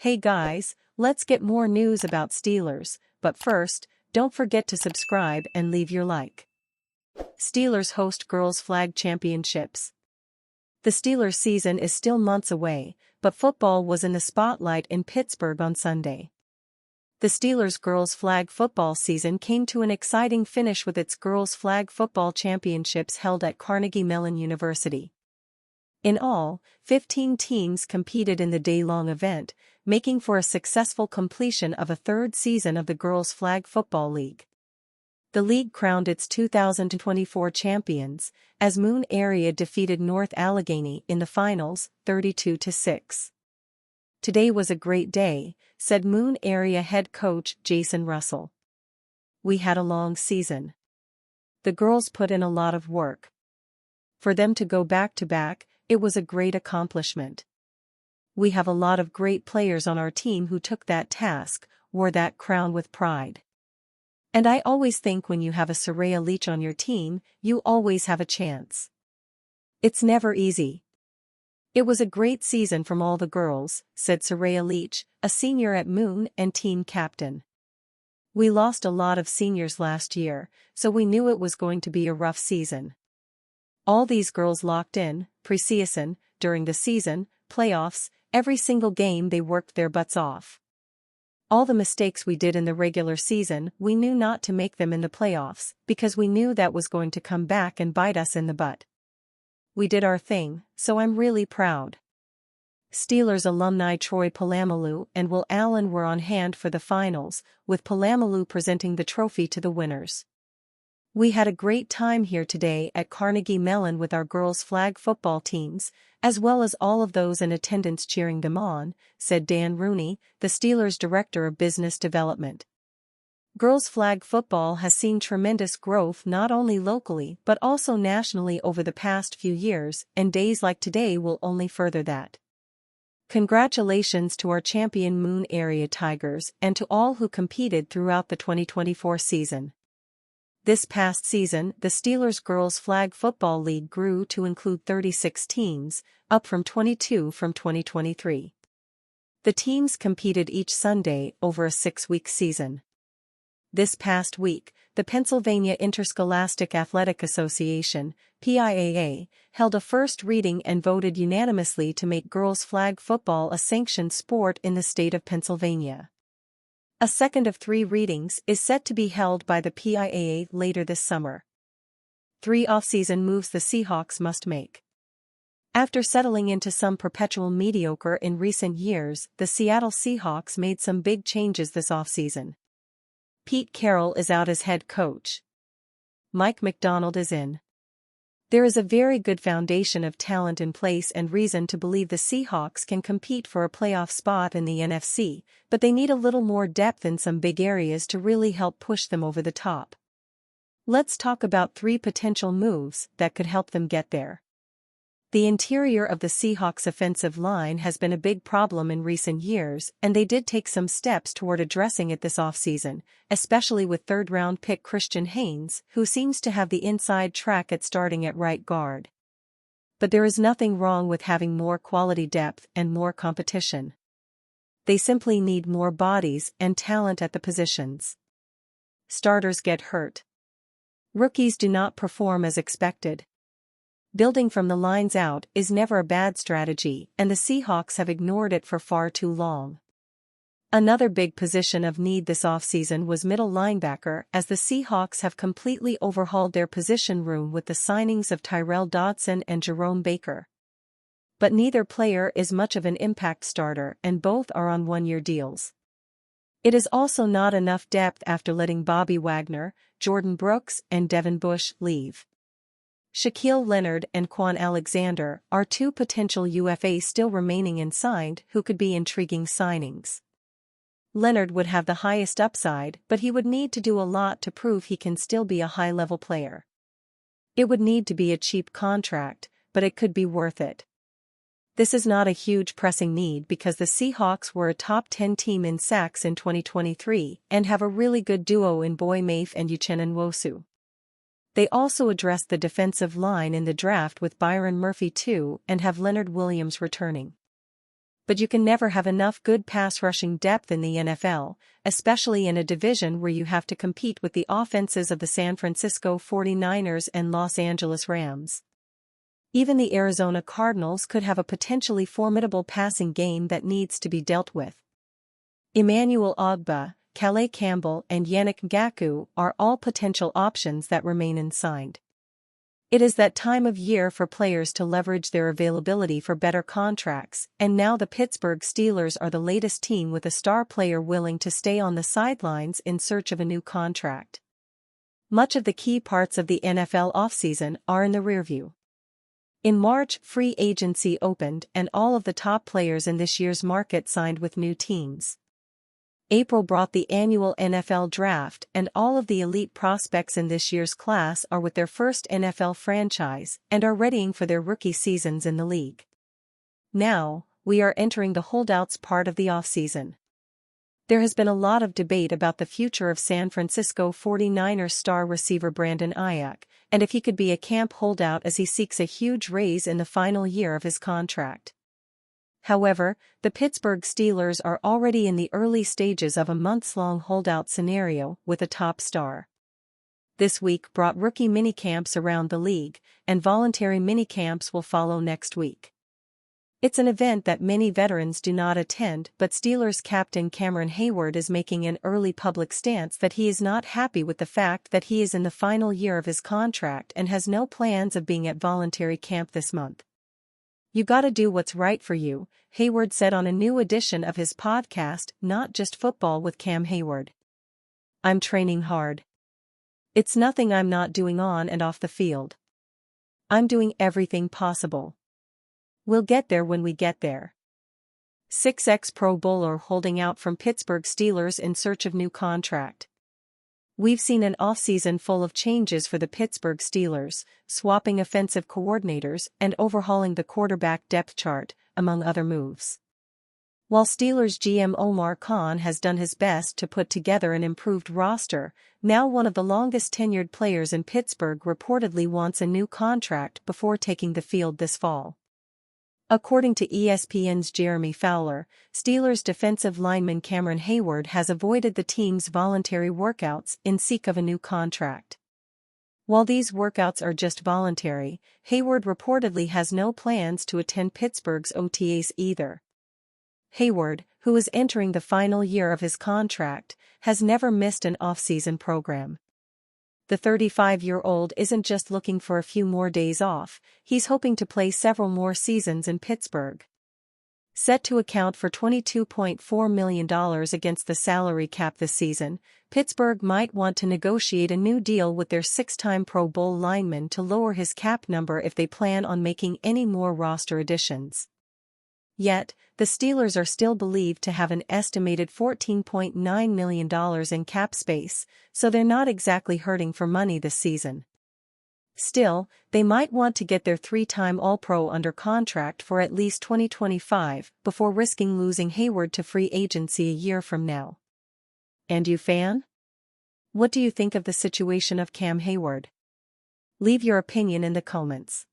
Hey guys, let's get more news about Steelers, but first, don't forget to subscribe and leave your like. Steelers host Girls Flag Championships. The Steelers season is still months away, but football was in the spotlight in Pittsburgh on Sunday. The Steelers girls flag football season came to an exciting finish with its Girls Flag Football Championships held at Carnegie Mellon University. In all, 15 teams competed in the day-long event, making for a successful completion of a third season of the Girls Flag Football League. The league crowned its 2024 champions, as Moon Area defeated North Allegheny in the finals, 32-6. "Today was a great day," said Moon Area head coach Jason Russell. "We had a long season. The girls put in a lot of work. For them to go back-to-back, it was a great accomplishment. We have a lot of great players on our team who took that task, wore that crown with pride. And I always think when you have a Soraya Leach on your team, you always have a chance. It's never easy. It was a great season from all the girls," said Soraya Leach, a senior at Moon and team captain. "We lost a lot of seniors last year, so we knew it was going to be a rough season. All these girls locked in, pre-season, during the season, playoffs, every single game they worked their butts off. All the mistakes we did in the regular season, we knew not to make them in the playoffs, because we knew that was going to come back and bite us in the butt. We did our thing, so I'm really proud." Steelers alumni Troy Polamalu and Will Allen were on hand for the finals, with Polamalu presenting the trophy to the winners. "We had a great time here today at Carnegie Mellon with our girls' flag football teams, as well as all of those in attendance cheering them on," said Dan Rooney, the Steelers' Director of Business Development. Girls' flag football has seen tremendous growth not only locally but also nationally over the past few years, and days like today will only further that. Congratulations to our champion Moon Area Tigers and to all who competed throughout the 2024 season. This past season, the Steelers Girls Flag Football League grew to include 36 teams, up from 22 from 2023. The teams competed each Sunday over a 6-week season. This past week, the Pennsylvania Interscholastic Athletic Association, PIAA, held a first reading and voted unanimously to make girls flag football a sanctioned sport in the state of Pennsylvania. A second of 3 readings is set to be held by the PIAA later this summer. 3 off-season moves the Seahawks must make. After settling into some perpetual mediocre in recent years, the Seattle Seahawks made some big changes this offseason. Pete Carroll is out as head coach. Mike Macdonald is in. There is a very good foundation of talent in place and reason to believe the Seahawks can compete for a playoff spot in the NFC, but they need a little more depth in some big areas to really help push them over the top. Let's talk about 3 potential moves that could help them get there. The interior of the Seahawks' offensive line has been a big problem in recent years, and they did take some steps toward addressing it this offseason, especially with third-round pick Christian Haynes, who seems to have the inside track at starting at right guard. But there is nothing wrong with having more quality depth and more competition. They simply need more bodies and talent at the positions. Starters get hurt. Rookies do not perform as expected. Building from the lines out is never a bad strategy, and the Seahawks have ignored it for far too long. Another big position of need this offseason was middle linebacker, as the Seahawks have completely overhauled their position room with the signings of Tyrell Dodson and Jerome Baker. But neither player is much of an impact starter, and both are on 1-year deals. It is also not enough depth after letting Bobby Wagner, Jordan Brooks, and Devin Bush leave. Shaquille Leonard and Quan Alexander are 2 potential UFAs still remaining unsigned who could be intriguing signings. Leonard would have the highest upside, but he would need to do a lot to prove he can still be a high-level player. It would need to be a cheap contract, but it could be worth it. This is not a huge pressing need because the Seahawks were a top 10 team in sacks in 2023 and have a really good duo in Boy Mafe and Uchenna Nwosu. They also addressed the defensive line in the draft with Byron Murphy too and have Leonard Williams returning. But you can never have enough good pass-rushing depth in the NFL, especially in a division where you have to compete with the offenses of the San Francisco 49ers and Los Angeles Rams. Even the Arizona Cardinals could have a potentially formidable passing game that needs to be dealt with. Emmanuel Ogbah, Calais Campbell and Yannick Ngakoue are all potential options that remain unsigned. It is that time of year for players to leverage their availability for better contracts, and now the Pittsburgh Steelers are the latest team with a star player willing to stay on the sidelines in search of a new contract. Much of the key parts of the NFL offseason are in the rearview. In March, free agency opened and all of the top players in this year's market signed with new teams. April brought the annual NFL draft, and all of the elite prospects in this year's class are with their first NFL franchise and are readying for their rookie seasons in the league. Now, we are entering the holdouts part of the offseason. There has been a lot of debate about the future of San Francisco 49ers star receiver Brandon Ayuk, and if he could be a camp holdout as he seeks a huge raise in the final year of his contract. However, the Pittsburgh Steelers are already in the early stages of a months-long holdout scenario with a top star. This week brought rookie minicamps around the league, and voluntary minicamps will follow next week. It's an event that many veterans do not attend, but Steelers captain Cameron Heyward is making an early public stance that he is not happy with the fact that he is in the final year of his contract and has no plans of being at voluntary camp this month. "You gotta do what's right for you," Heyward said on a new edition of his podcast, Not Just Football with Cam Heyward. "I'm training hard. It's nothing I'm not doing on and off the field. I'm doing everything possible. We'll get there when we get there." 6x Pro Bowler holding out from Pittsburgh Steelers in search of new contract. We've seen an offseason full of changes for the Pittsburgh Steelers, swapping offensive coordinators and overhauling the quarterback depth chart, among other moves. While Steelers GM Omar Khan has done his best to put together an improved roster, now one of the longest-tenured players in Pittsburgh reportedly wants a new contract before taking the field this fall. According to ESPN's Jeremy Fowler, Steelers defensive lineman Cameron Heyward has avoided the team's voluntary workouts in seek of a new contract. While these workouts are just voluntary, Heyward reportedly has no plans to attend Pittsburgh's OTAs either. Heyward, who is entering the final year of his contract, has never missed an off-season program. The 35-year-old isn't just looking for a few more days off, he's hoping to play several more seasons in Pittsburgh. Set to account for $22.4 million against the salary cap this season, Pittsburgh might want to negotiate a new deal with their six-time Pro Bowl lineman to lower his cap number if they plan on making any more roster additions. Yet, the Steelers are still believed to have an estimated $14.9 million in cap space, so they're not exactly hurting for money this season. Still, they might want to get their three-time All-Pro under contract for at least 2025 before risking losing Heyward to free agency a year from now. And you, fan? What do you think of the situation of Cam Heyward? Leave your opinion in the comments.